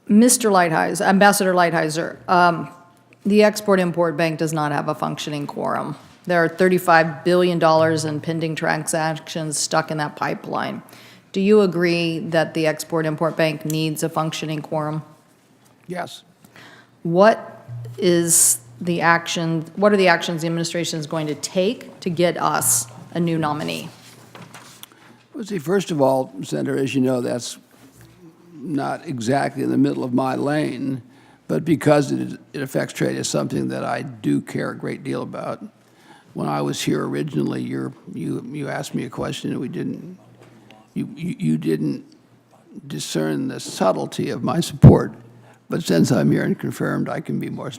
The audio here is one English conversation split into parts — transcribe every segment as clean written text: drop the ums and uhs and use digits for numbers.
Mr. Lighthizer, Ambassador Lighthizer, the Export-Import Bank does not have a functioning quorum. There are $35 billion in pending transactions stuck in that pipeline. Do you agree that the Export-Import Bank needs a functioning quorum? Yes. What are the actions the administration is going to take to get us a new nominee? Well, see, first of all, Senator, as you know, that's not exactly in the middle of my lane, but because it affects trade, it's something that I do care a great deal about. When I was here originally, you asked me a question and you didn't discern the subtlety of my support. But since I'm here and confirmed, I can be more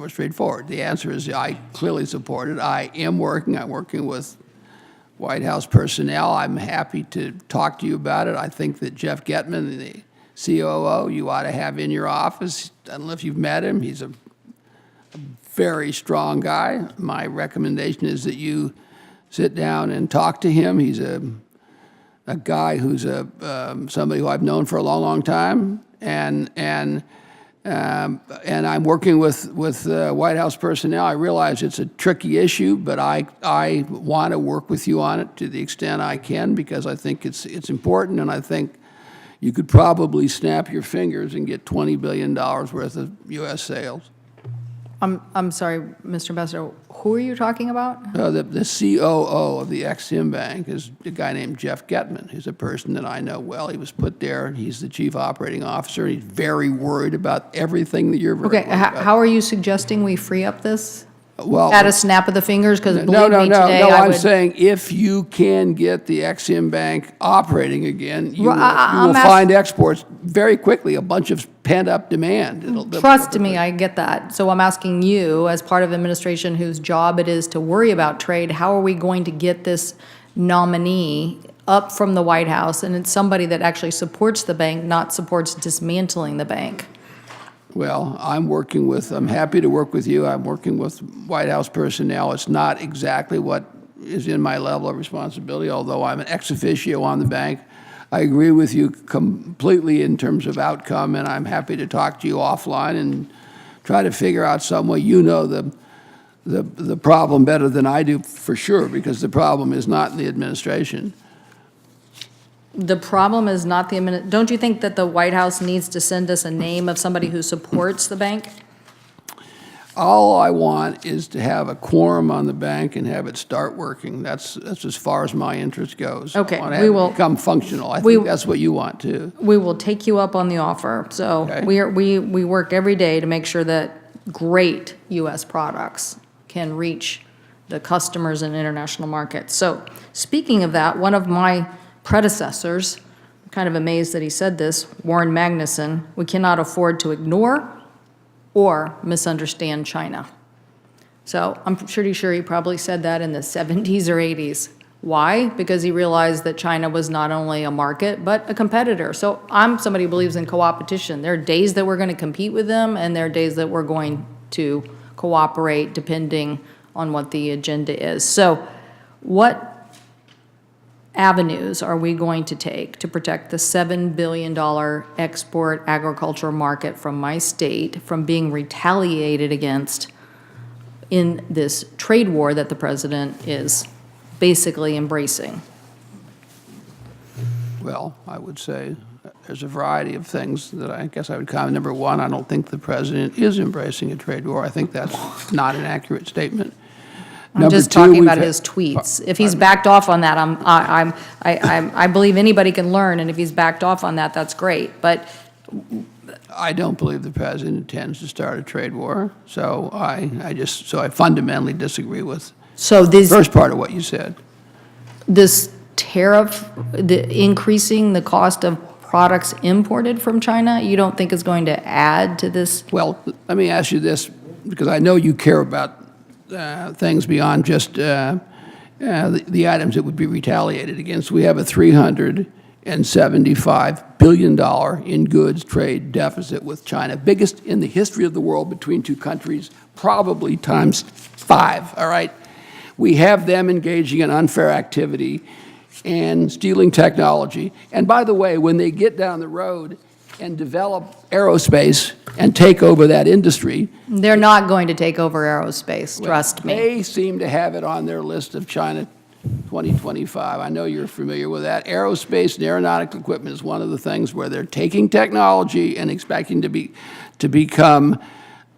straightforward. The answer is I clearly support it. I'm working with White House personnel. I'm happy to talk to you about it. I think that Jeff Getman, the COO, you ought to have in your office. I don't know if you've met him. He's a very strong guy. My recommendation is that you sit down and talk to him. He's a guy who's somebody who I've known for a long, long time, and I'm working with White House personnel. I realize it's a tricky issue, but I want to work with you on it to the extent I can because I think it's important, and I think you could probably snap your fingers and get $20 billion worth of U.S. sales. I'm sorry, Mr. Ambassador, who are you talking about? The COO of the Ex-Im Bank is a guy named Jeff Getman. He's a person that I know well. He was put there. He's the chief operating officer. He's very worried about everything that you're very worried about. How are you suggesting we free up this? Well, At a snap of the fingers? Because believe me, today No, I I'm would. saying if you can get the Ex-Im Bank operating again, you Well, will find exports very quickly, a bunch of pent-up demand. Trust me, I get that. So I'm asking you, as part of administration whose job it is to worry about trade, how are we going to get this nominee up from the White House? And it's somebody that actually supports the bank, not supports dismantling the bank. Well, I'm happy to work with you. I'm working with White House personnel. It's not exactly what is in my level of responsibility, although I'm an ex officio on the bank. I agree with you completely in terms of outcome, and I'm happy to talk to you offline and try to figure out some way. You know the problem better than I do for sure, because the problem is not in the administration. The problem is not don't you think that the White House needs to send us a name of somebody who supports the bank? All I want is to have a quorum on the bank and have it start working. That's as far as my interest goes. Okay, I want to have it become functional. I think that's what you want too. We will take you up on the offer. So Okay. we work every day to make sure that great U.S. products can reach the customers in international markets. So speaking of that, one of my predecessors, I'm kind of amazed that he said this, Warren Magnuson, we cannot afford to ignore or misunderstand China. So I'm pretty sure he probably said that in the 70s or 80s. Why? Because he realized that China was not only a market, but a competitor. So I'm somebody who believes in co-opetition. There are days that we're going to compete with them, and there are days that we're going to cooperate depending on what the agenda is. So what avenues are we going to take to protect the $7 billion export agriculture market from my state from being retaliated against in this trade war that the president is basically embracing? Well, I would say there's a variety of things that I guess I would comment. Number one, I don't think the president is embracing a trade war. I think that's not an accurate statement. I'm just talking about his tweets. If he's backed off on that, I believe anybody can learn, and if he's backed off on that, that's great. But I don't believe the president intends to start a trade war. So I fundamentally disagree with the first part of what you said. This tariff, increasing the cost of products imported from China, you don't think is going to add to this? Well, let me ask you this, because I know you care about things beyond just the items that would be retaliated against. We have a $375 billion in goods trade deficit with China, biggest in the history of the world between two countries, probably times 5, all right? We have them engaging in unfair activity and stealing technology. And by the way, when they get down the road and develop aerospace and take over that industry. They're not going to take over aerospace, trust me. They seem to have it on their list of China 2025. I know you're familiar with that. Aerospace and aeronautical equipment is one of the things where they're taking technology and expecting to become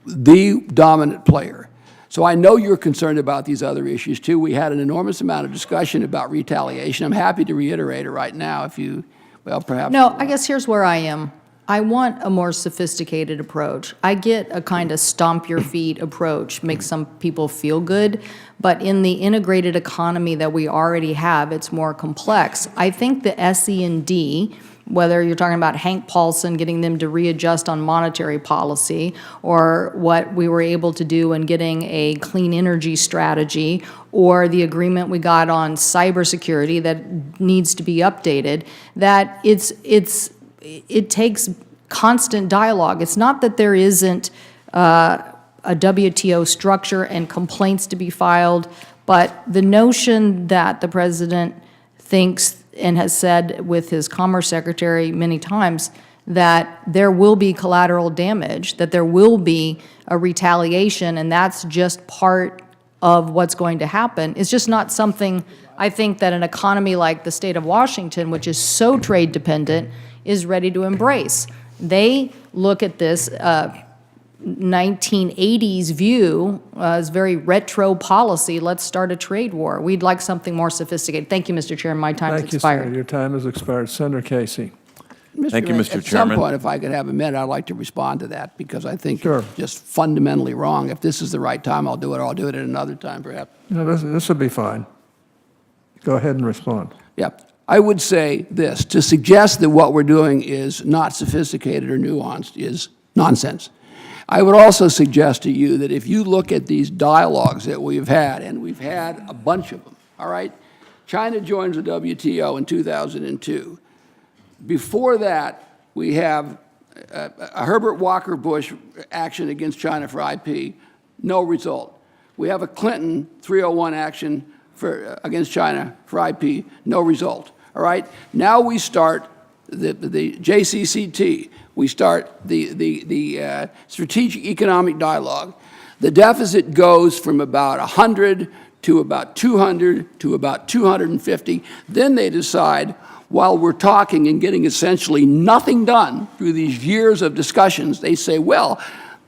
the dominant player. So I know you're concerned about these other issues too. We had an enormous amount of discussion about retaliation. I'm happy to reiterate it right now if you, well, perhaps. No, I guess here's where I am. I want a more sophisticated approach. I get a kind of stomp your feet approach, makes some people feel good, but in the integrated economy that we already have, it's more complex. I think the SE&D, whether you're talking about Hank Paulson, getting them to readjust on monetary policy, or what we were able to do in getting a clean energy strategy, or the agreement we got on cybersecurity that needs to be updated, that it takes constant dialogue. It's not that there isn't a WTO structure and complaints to be filed, but the notion that the president thinks and has said with his Commerce Secretary many times that there will be collateral damage, that there will be a retaliation, and that's just part of what's going to happen, is just not something I think that an economy like the state of Washington, which is so trade dependent, is ready to embrace. They look at this 1980s view as very retro policy. Let's start a trade war. We'd like something more sophisticated. Thank you, Mr. Chairman. My time has expired. Thank you, Senator. Your time has expired. Senator Casey. Thank you, Mr. At some Chairman. point, if I could have a minute, I'd like to respond to that because I think Sure. it's just fundamentally wrong. If this is the right time, I'll do it. I'll do it at another time, perhaps. No, this will be fine. Go ahead and respond. Yeah. I would say this, to suggest that what we're doing is not sophisticated or nuanced is nonsense. I would also suggest to you that if you look at these dialogues that we've had, and we've had a bunch of them, all right? China joins the WTO in 2002. Before that, we have a Herbert Walker Bush action against China for IP, no result. We have a Clinton 301 action against China for IP, no result. All right? Now we start the JCCT. We start the Strategic Economic Dialogue. The deficit goes from about 100 to about 200 to about 250. Then they decide, while we're talking and getting essentially nothing done through these years of discussions, they say, well,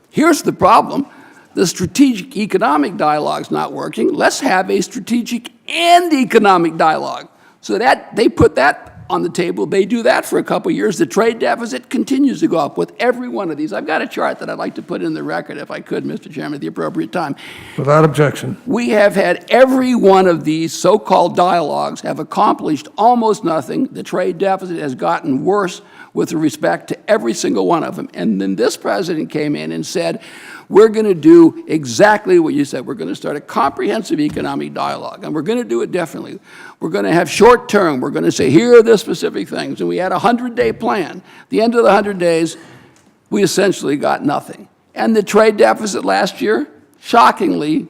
here's the problem. The Strategic Economic Dialogue's not working. Let's have a strategic and economic dialogue. So that they put that on the table. They do that for a couple of years. The trade deficit continues to go up with every one of these. I've got a chart that I'd like to put in the record, if I could, Mr. Chairman, at the appropriate time. Without objection. We have had every one of these so-called dialogues have accomplished almost nothing. The trade deficit has gotten worse with respect to every single one of them. And then this president came in and said, we're going to do exactly what you said. We're going to start a comprehensive economic dialogue, and we're going to do it differently. We're going to have short term. We're going to say, here are the specific things. And we had a 100-day plan. At the end of the 100 days, we essentially got nothing. And the trade deficit last year, shockingly,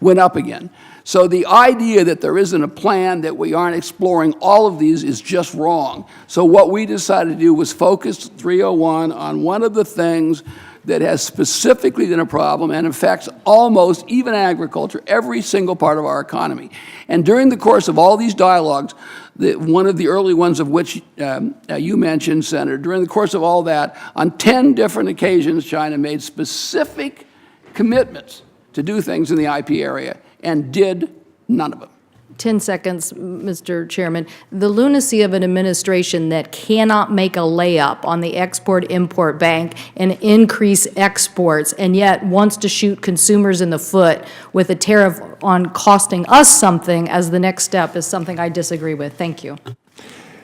went up again. So the idea that there isn't a plan, that we aren't exploring all of these is just wrong. So what we decided to do was focus 301 on one of the things that has specifically been a problem and affects almost, even agriculture, every single part of our economy. And during the course of all these dialogues, one of the early ones of which you mentioned, Senator, during the course of all that, on 10 different occasions, China made specific commitments to do things in the IP area and did none of them. 10 seconds, Mr. Chairman. The lunacy of an administration that cannot make a layup on the Export-Import Bank and increase exports, and yet wants to shoot consumers in the foot with a tariff on costing us something as the next step is something I disagree with. Thank you.